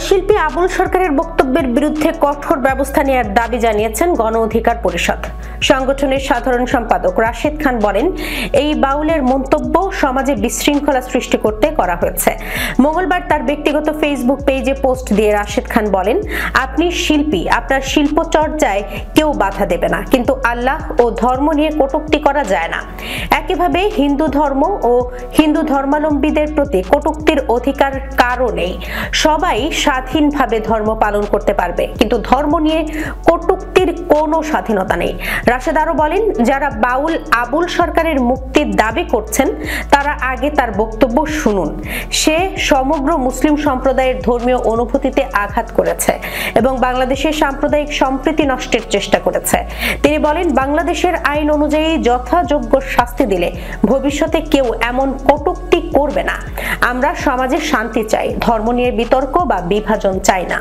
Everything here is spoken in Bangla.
শিল্পী আবুল সরকারের বক্তব্যের বিরুদ্ধে কঠোর ব্যবস্থা নেওয়ার দাবি জানিয়েছেন গণ অধিকার পরিষদ। সংগঠনের সাধারণ সম্পাদক রাশেদ খান বলেন, এই বাউলের মন্তব্য সমাজে বিশৃঙ্খলা সৃষ্টি করতে করা হয়েছে। মঙ্গলবার তার ব্যক্তিগত ফেসবুক পেজে পোস্ট দিয়ে রাশেদ খান বলেন, আপনি শিল্পী, আপনার শিল্প চর্চায় কেউ বাধা দেবে না, কিন্তু আল্লাহ ও ধর্ম নিয়ে কটূক্তি করা যায় না। একইভাবে হিন্দু ধর্ম ও হিন্দু ধর্মাবলম্বীদের প্রতি কটূক্তির অধিকার কারও নেই। সবাই স্বাধীনভাবে ধর্ম পালন করতে পারবে, কিন্তু ধর্ম নিয়ে কটূক্তির কোনো স্বাধীনতা নেই। রাশেদ আরো বলেন, যারা বাউল আবুল সরকারের মুক্তির দাবি করছেন তারা আগে তার বক্তব্য শুনুন। সে সমগ্র মুসলিম সম্প্রদায়ের ধর্মীয় অনুভূতিতে আঘাত করেছে এবং বাংলাদেশের সাম্প্রদায়িক সম্প্রীতি নষ্টের চেষ্টা করেছে। তিনি বলেন, বাংলাদেশের আইন অনুযায়ী যথাযোগ্য শাস্তি দিলে ভবিষ্যতে কেউ এমন কটূক্তি করবে না। আমরা সমাজে শান্তি চাই, ধর্ম নিয়ে বিতর্ক বা বিভাজন চাই না।